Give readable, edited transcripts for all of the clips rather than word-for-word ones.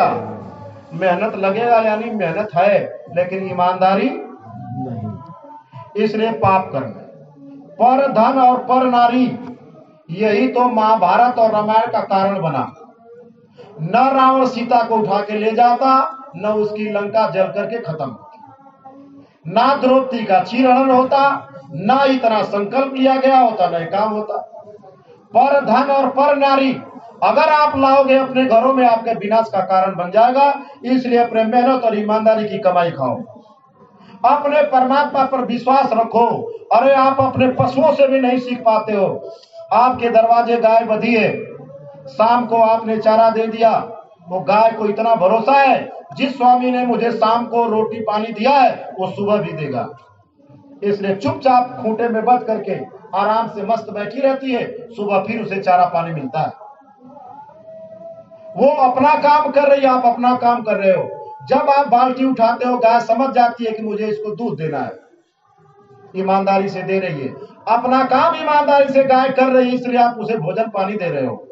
लगेगा, मेहनत लगेगा यानी मेहनत है, लेकिन ईमानदारी नहीं। इसलिए पाप करना, पर धन और पर नारी, यही तो महाभारत और रामायण का कारण बना। न रावण सीता को उठा के ले जाता, न उसकी लंका जल करके खत्म होती, ना द्रौपदी का चीरहरण होता, ना इतना संकल्प लिया गया होता, न काम होता। पर धन और पर नारी अगर आप लाओगे अपने घरों में, आपके विनाश का कारण बन जाएगा। इसलिए अपने मेहनत और ईमानदारी की कमाई खाओ, अपने परमात्मा पर विश्वास रखो। अरे आप अपने पशुओं से भी नहीं सीख पाते हो। आपके दरवाजे गाय बंधी है, शाम को आपने चारा दे दिया, वो गाय को इतना भरोसा है जिस स्वामी ने मुझे शाम को रोटी पानी दिया है वो सुबह भी देगा। इसलिए चुपचाप खूंटे में बंद करके आराम से मस्त बैठी रहती है, सुबह फिर उसे चारा पानी मिलता है। वो अपना काम कर रही है, आप अपना काम कर रहे हो। जब आप बाल्टी उठाते हो, गाय समझ जाती है कि मुझे इसको दूध देना है, ईमानदारी से दे रही है, अपना काम ईमानदारी से गाय कर रही है, इसलिए आप उसे भोजन पानी दे रहे हो।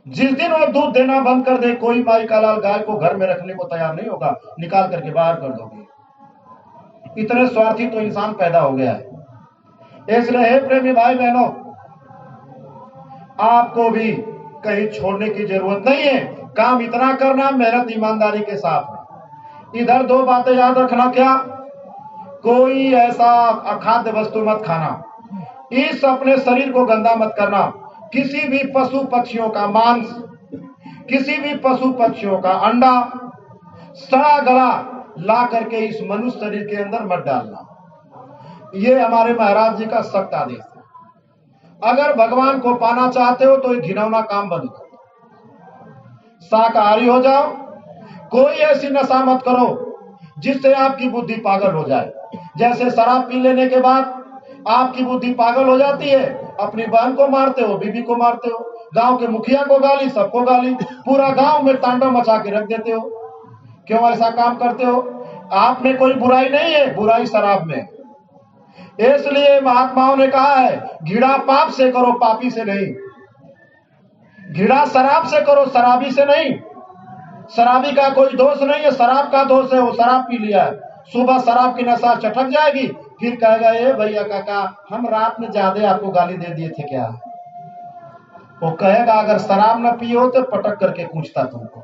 जिस दिन वो दूध देना बंद कर दे, कोई माई का लाल गाय को घर में रखने को तैयार नहीं होगा, निकाल करके बाहर कर दोगे। इतने स्वार्थी तो इंसान पैदा हो गया है। इसलिए हे प्रेमी भाई बहनों, आपको भी कहीं छोड़ने की जरूरत नहीं है। काम इतना करना, मेहनत ईमानदारी के साथ। इधर दो बातें याद रखना। क्या? कोई ऐसा अखाद्य वस्तु मत खाना, इस अपने शरीर को गंदा मत करना। किसी भी पशु पक्षियों का मांस, किसी भी पशु पक्षियों का अंडा सड़ा गला ला करके इस मनुष्य शरीर के अंदर मत डालना। ये हमारे महाराज जी का सख्त आदेश है। अगर भगवान को पाना चाहते हो तो ये घिनौना काम बंद करो, शाकाहारी हो जाओ। कोई ऐसी नशा मत करो जिससे आपकी बुद्धि पागल हो जाए। जैसे शराब पी लेने के बाद आपकी बुद्धि पागल हो जाती है, अपनी बहन को मारते हो, बीबी को मारते हो, गांव के मुखिया को गाली, सबको गाली, पूरा गांव में तांडव मचा के रख देते हो। क्यों ऐसा काम करते हो? आप में कोई बुराई नहीं है, बुराई शराब में। इसलिए महात्माओं ने कहा है, घृणा पाप से करो, पापी से नहीं। घृणा शराब से करो, शराबी से नहीं। शराबी का कोई दोष नहीं है, शराब का दोष है, वो शराब पी लिया है। सुबह शराब की नशा चटक जाएगी, फिर कहेगा ए भैया काका, हम रात में ज्यादा आपको गाली दे दिए थे क्या? वो कहेगा अगर शराब न पिए तो पटक करके पूछता तुमको।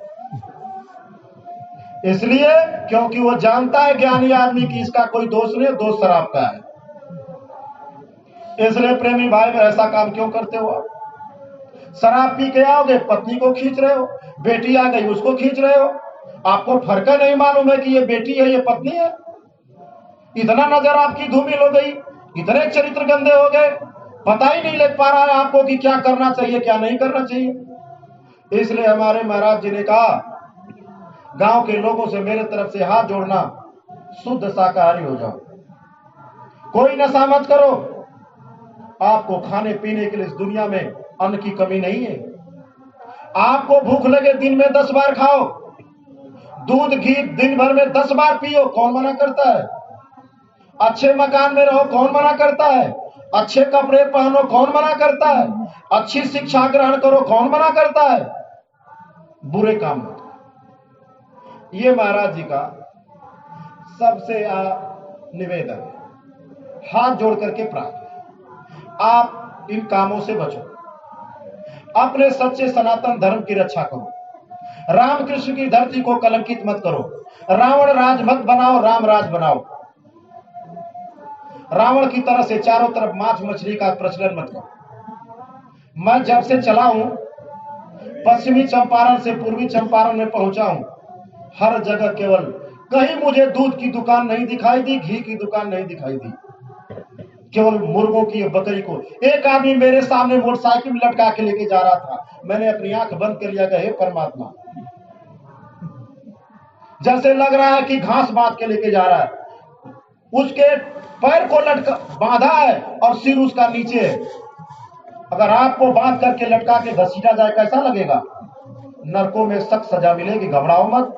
इसलिए क्योंकि वो जानता है ज्ञानी आदमी की इसका कोई दोष नहीं, दोष शराब का है। इसलिए प्रेमी भाई में ऐसा काम क्यों करते हो आप? शराब पी के आओगे, पत्नी को खींच रहे हो, बेटी आ गई उसको खींच रहे हो। आपको फर्क नहीं मालूम है कि ये बेटी है, ये पत्नी है। इतना नजर आपकी धूमिल हो गई, इतने चरित्र गंदे हो गए, पता ही नहीं लग पा रहा है आपको कि क्या करना चाहिए क्या नहीं करना चाहिए। इसलिए हमारे महाराज जी ने कहा, गांव के लोगों से मेरे तरफ से हाथ जोड़ना, शुद्ध शाकाहारी हो जाओ, कोई नशा मत करो। आपको खाने पीने के लिए इस दुनिया में अन्न की कमी नहीं है। आपको भूख लगे दिन में 10 बार खाओ, दूध घी दिन भर में 10 बार पियो, कौन मना करता है? अच्छे मकान में रहो, कौन मना करता है? अच्छे कपड़े पहनो, कौन मना करता है? अच्छी शिक्षा ग्रहण करो, कौन मना करता है? बुरे काम मत करो। ये महाराज जी का सबसे निवेदन है, हाथ जोड़ करके प्रार्थना, आप इन कामों से बचो, अपने सच्चे सनातन धर्म की रक्षा करो, रामकृष्ण की धरती को कलंकित मत करो, रावण राज मत बनाओ, राम राज बनाओ। रावण की तरह से चारों तरफ मांस मछली का प्रचलन मत करो। मैं जब से चला हूं, पश्चिमी चंपारण से पूर्वी चंपारण में पहुंचा हूं, हर जगह केवल कहीं मुझे दूध की दुकान नहीं दिखाई दी, घी की दुकान नहीं दिखाई दी, केवल मुर्गों की बकरी को। एक आदमी मेरे सामने मोटरसाइकिल लटका के लेके जा रहा था, मैंने अपनी आंख बंद कर लिया, हे परमात्मा, जैसे लग रहा है कि घास बांध के लेके जा रहा है, उसके पैर को लटका बांधा है और सिर उसका नीचे है। अगर आपको बांध करके लटका के घसीटा जाए कैसा लगेगा? नरकों में सख्त सजा मिलेगी, घबराओ मत।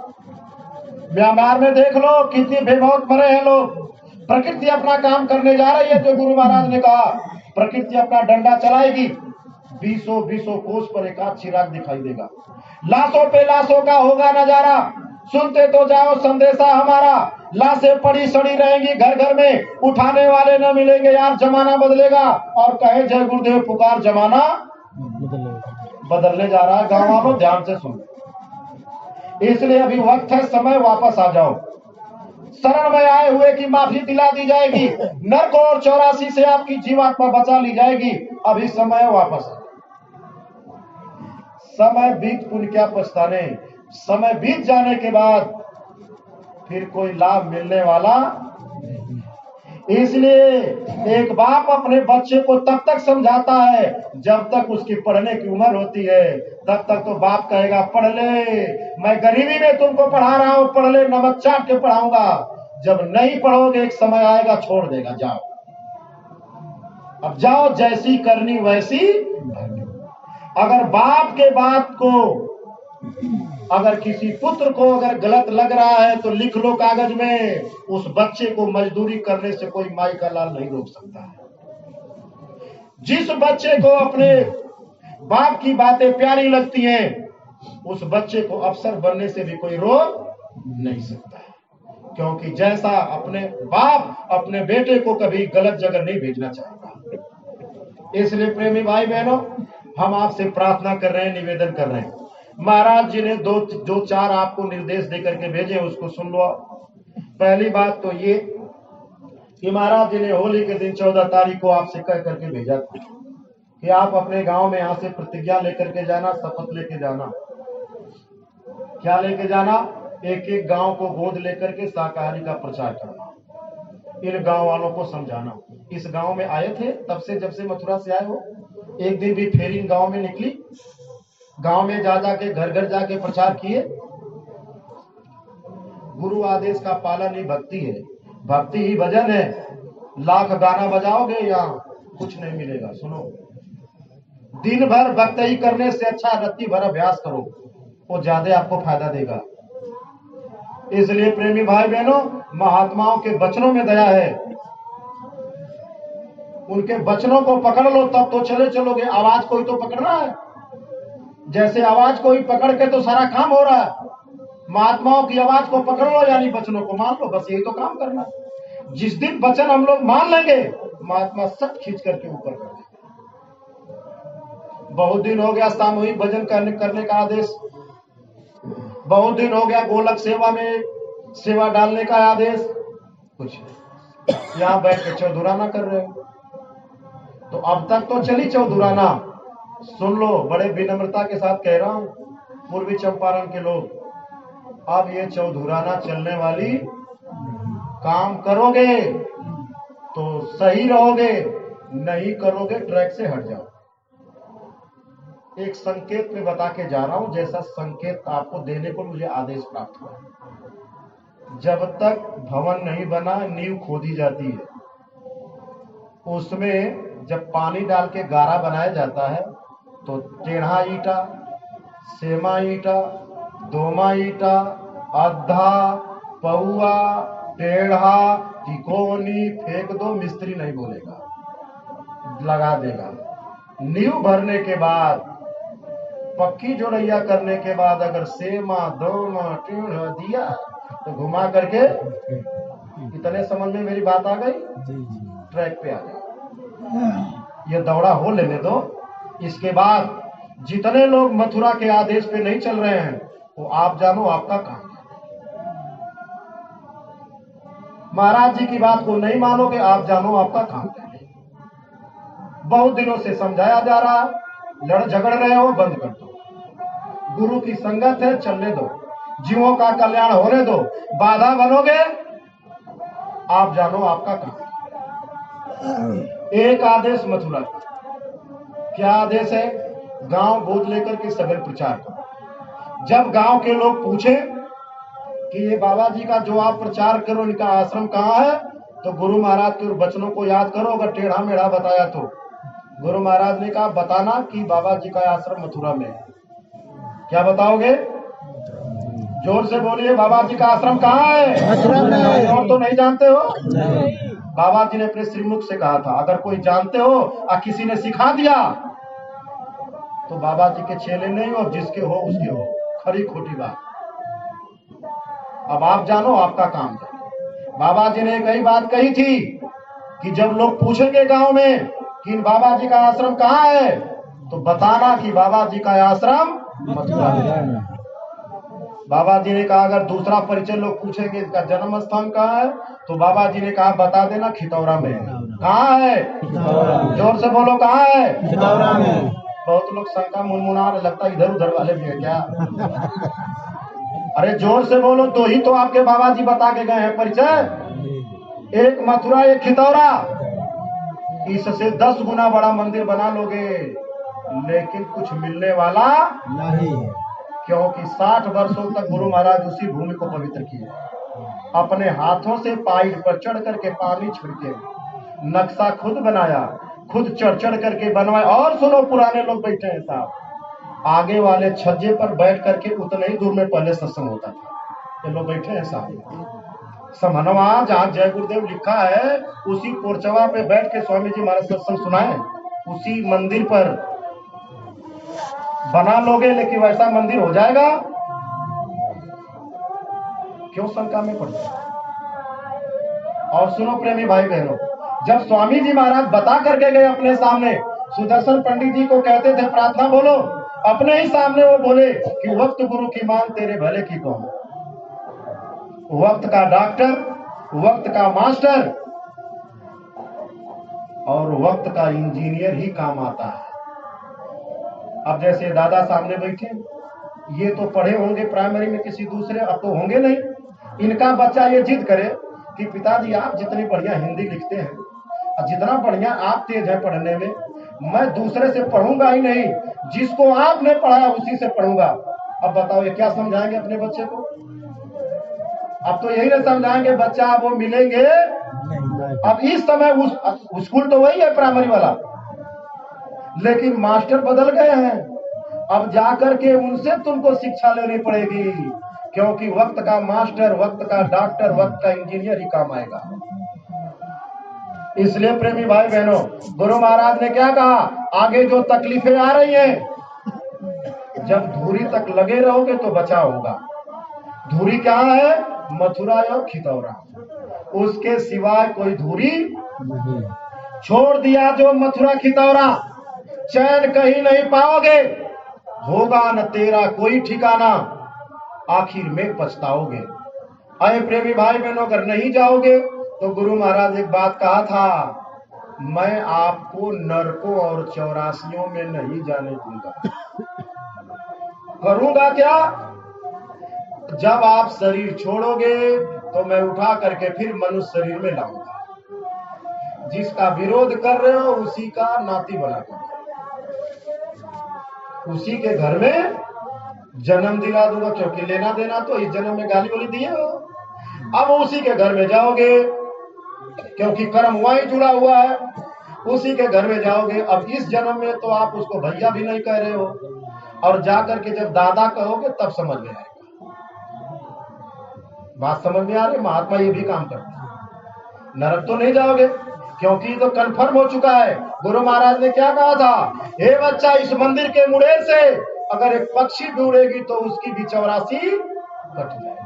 म्यांमार में देख लो कितनी बेमौत मरे हैं लोग। प्रकृति अपना काम करने जा रही है, जो गुरु महाराज ने कहा, प्रकृति अपना डंडा चलाएगी, बीसों कोस पर एक आध चिराग दिखाई देगा। लाशों पे लाशों का होगा नजारा, सुनते तो जाओ संदेशा हमारा। लाशें पड़ी सड़ी रहेंगी घर घर में, उठाने वाले न मिलेंगे यार, जमाना बदलेगा। और कहे जय गुरुदेव पुकार, जमाना बदलने जा रहा है। गांव वालों ध्यान से सुनो, इसलिए अभी वक्त है, समय वापस आ जाओ। शरण में आए हुए की माफी दिला दी जाएगी, नरक और 84 से आपकी जीवात्मा बचा ली जाएगी। अभी समय वापस। समय बीत पुण्य क्या पछताने, समय बीत जाने के बाद फिर कोई लाभ मिलने वाला। इसलिए एक बाप अपने बच्चे को तब तक समझाता है जब तक उसकी पढ़ने की उम्र होती है। तब तक तो बाप कहेगा पढ़ ले, मैं गरीबी में तुमको पढ़ा रहा हूं, पढ़ ले, नमक चाट के पढ़ाऊंगा। जब नहीं पढ़ोगे एक समय आएगा छोड़ देगा, जाओ अब जाओ, जैसी करनी वैसी। अगर बाप के बात को, अगर किसी पुत्र को अगर गलत लग रहा है तो लिख लो कागज में, उस बच्चे को मजदूरी करने से कोई माई का लाल नहीं रोक सकता है। जिस बच्चे को अपने बाप की बातें प्यारी लगती हैं, उस बच्चे को अफसर बनने से भी कोई रोक नहीं सकता है। क्योंकि जैसा अपने बाप अपने बेटे को कभी गलत जगह नहीं भेजना चाहेगा। इसलिए प्रेमी भाई बहनों, हम आपसे प्रार्थना कर रहे हैं, निवेदन कर रहे हैं। महाराज जी ने जो चार आपको निर्देश देकर के भेजे उसको सुन लो। पहली बात तो ये कि महाराज जी ने होली के दिन 14 तारीख को आपसे कह करके भेजा था कि आप अपने गांव में यहां से प्रतिज्ञा लेकर के जाना, शपथ लेके जाना। क्या लेके जाना? एक एक गांव को गोद लेकर के शाकाहारी का प्रचार करना, इन गांव वालों को समझाना। इस गांव में आए थे तब से, जब से मथुरा से आए हो, एक दिन भी फेरी इन गांव में निकली? गांव में जा जाके घर घर जाके प्रचार किए? गुरु आदेश का पालन ही भक्ति है, भक्ति ही भजन है। लाख गाना बजाओगे या कुछ नहीं मिलेगा। सुनो, दिन भर भक्ति करने से अच्छा रत्ती भर अभ्यास करो, वो ज्यादा आपको फायदा देगा। इसलिए प्रेमी भाई बहनों, महात्माओं के वचनों में दया है, उनके वचनों को पकड़ लो तब तो चले चलोगे। आवाज को ही तो पकड़ना है, जैसे आवाज को ही पकड़ के तो सारा काम हो रहा है। महात्माओं की आवाज को पकड़ लो, यानी वचनों को मान लो, बस यही तो काम करना है। जिस दिन वचन हम लोग मान लेंगे, महात्मा सब खींच करके ऊपर कर देंगे। बहुत दिन हो गया सामूहिक भजन करने का आदेश, बहुत दिन हो गया गोलक सेवा में सेवा डालने का आदेश, कुछ यहां बैठ के चौधुराना कर रहे हो। तो अब तक तो चली चौधुराना, सुन लो, बड़े विनम्रता के साथ कह रहा हूं पूर्वी चंपारण के लोग, अब ये चौधुराना चलने वाली काम करोगे तो सही रहोगे, नहीं करोगे ट्रैक से हट जाओ। एक संकेत में बता के जा रहा हूं, जैसा संकेत आपको देने को मुझे आदेश प्राप्त हुआ। जब तक भवन नहीं बना नींव खोदी जाती है, उसमें जब पानी डाल के गारा बनाया जाता है तो टेढ़ा ईटा, सेमा ईटा, दोमा ईटा, अद्धा, पौआ, टेढ़ा, तिकोनी फेंक दो, मिस्त्री नहीं बोलेगा, लगा देगा। नींव भरने के बाद, पक्की जोड़ैया करने के बाद अगर सेमा, दोमा, टेढ़ा दिया तो घुमा करके, इतने समझ में मेरी बात आ गई? ट्रैक पे आ गई। ये दौड़ा हो लेने दो। इसके बाद जितने लोग मथुरा के आदेश पे नहीं चल रहे हैं, वो आप जानो आपका काम है। महाराज जी की बात को नहीं मानोगे, आप जानो आपका काम है। बहुत दिनों से समझाया जा रहा, लड़ झगड़ रहे हो, बंद कर दो। गुरु की संगत है, चलने दो, जीवों का कल्याण होने दो। बाधा बनोगे, आप जानो आपका काम। एक आदेश मथुरा, क्या आदेश है? गांव गोद लेकर के सघन प्रचार करो। जब गांव के लोग पूछे कि ये बाबा जी का जो आप प्रचार करो, इनका आश्रम कहाँ है, तो गुरु महाराज के वचनों को याद करो। अगर टेढ़ा मेढ़ा बताया तो गुरु महाराज ने कहा बताना कि बाबा जी का आश्रम मथुरा में है। क्या बताओगे? जोर से बोलिए, बाबा जी का आश्रम कहाँ है? मथुरा में। और तो नहीं जानते हो? नहीं। बाबा जी ने अपने श्रीमुख से कहा था, अगर कोई जानते हो और किसी ने सिखा दिया तो बाबा जी के चेले नहीं हो, जिसके हो उसके हो, खरी खोटी बात। अब आप जानो, आपका काम जानो। बाबा जी ने कई बात कही थी कि जब लोग पूछेंगे गांव में कि बाबा जी का आश्रम कहाँ है, तो बताना कि बाबा जी का आश्रम मथुरा में। बाबा जी ने कहा अगर दूसरा परिचय लोग पूछेंगे इसका जन्म स्थान कहाँ है, तो बाबा जी ने कहा बता देना खितौरा में। कहाँ है? जोर से बोलो, कहाँ है? खितौरा में। बहुत लोग शंका मुनमुना रहे, लगता है इधर उधर वाले भी है क्या? अरे जोर से बोलो, तो ही तो आपके बाबा जी बता के गए हैं परिचय। एक मथुरा, एक खितौरा। इससे 10 गुना बड़ा मंदिर बना लोगे, लेकिन कुछ मिलने वाला नहीं, क्योंकि 60 वर्षों तक गुरु महाराज उसी भूमि को पवित्र किए, अपने हाथों से पाइप पर चढ़ करके पानी छिड़के, नक्शा खुद बनाया, खुद चढ़ चढ़ करके बनवाए। और सुनो, पुराने लोग बैठे हैं साहब, आगे वाले छज्जे पर बैठ करके उतने ही दूर में पहले सत्संग होता था। ये लोग बैठे हैं साहब समनवा, जहाँ जय गुरुदेव लिखा है उसी पोरचवा पे बैठ के स्वामी जी महाराज सत्संग सुनाए। उसी मंदिर पर बना लोगे, लेकिन वैसा मंदिर हो जाएगा? क्यों शंका में पड़ते? और सुनो प्रेमी भाई बहनों, जब स्वामी जी महाराज बता करके गए अपने सामने, सुदर्शन पंडित जी को कहते थे प्रार्थना बोलो, अपने ही सामने वो बोले कि वक्त गुरु की मान तेरे भले की कौन। वक्त का डॉक्टर, वक्त का मास्टर और वक्त का इंजीनियर ही काम आता है। अब जैसे दादा सामने बैठे, ये तो पढ़े होंगे प्राइमरी में किसी दूसरे, अब तो होंगे नहीं। इनका बच्चा ये जिद करे कि पिताजी आप जितनी बढ़िया हिंदी लिखते हैं और जितना बढ़िया आप तेज है पढ़ने में, मैं दूसरे से पढ़ूंगा ही नहीं, जिसको आपने पढ़ाया उसी से पढ़ूंगा। अब बताओ ये क्या समझाएंगे अपने बच्चे को? अब तो यही ना समझाएंगे बच्चा वो मिलेंगे। अब इस समय उस स्कूल तो वही है प्राइमरी वाला, लेकिन मास्टर बदल गए हैं। अब जाकर के उनसे तुमको शिक्षा लेनी पड़ेगी, क्योंकि वक्त का मास्टर, वक्त का डॉक्टर, वक्त का इंजीनियर ही काम आएगा। इसलिए प्रेमी भाई बहनों, गुरु महाराज ने क्या कहा, आगे जो तकलीफें आ रही हैं, जब धूरी तक लगे रहोगे तो बचाव होगा। धूरी क्या है? मथुरा और खितौरा, उसके सिवाय कोई धूरी नहीं। छोड़ दिया जो मथुरा खितौरा, चैन कहीं नहीं पाओगे, होगा न तेरा कोई ठिकाना, आखिर में पछताओगे। अरे प्रेमी भाई बहनों, अगर नहीं जाओगे तो गुरु महाराज एक बात कहा था, मैं आपको नरकों और चौरासियों में नहीं जाने दूंगा। करूंगा क्या? जब आप शरीर छोड़ोगे तो मैं उठा करके फिर मनुष्य शरीर में लाऊंगा। जिसका विरोध कर रहे हो उसी का नाती बनाकर उसी के घर में जन्म दिला दूंगा, क्योंकि लेना देना तो इस जन्म में गाली वाली दिए हो। अब उसी के घर में जाओगे, क्योंकि कर्म वहीं जुड़ा हुआ है, उसी के घर में जाओगे। अब इस जन्म में तो आप उसको भैया भी नहीं कह रहे हो, और जाकर के जब दादा कहोगे तब समझ में आएगा। बात समझ में आ रही? महात्मा ये भी काम करते हैं। नरक तो नहीं जाओगे, क्योंकि तो कन्फर्म हो चुका है। गुरु महाराज ने क्या कहा था, हे बच्चा, इस मंदिर के मुड़े से अगर एक पक्षी भी उड़ेगी तो उसकी भी 84 कट जाएगी।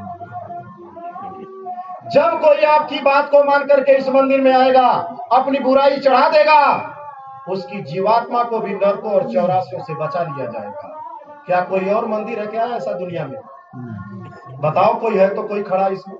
जब कोई आपकी बात को मान करके इस मंदिर में आएगा, अपनी बुराई चढ़ा देगा, उसकी जीवात्मा को भी नरकों और 84 से बचा लिया जाएगा। क्या कोई और मंदिर है क्या ऐसा दुनिया में? बताओ, कोई है तो कोई खड़ा इसमें?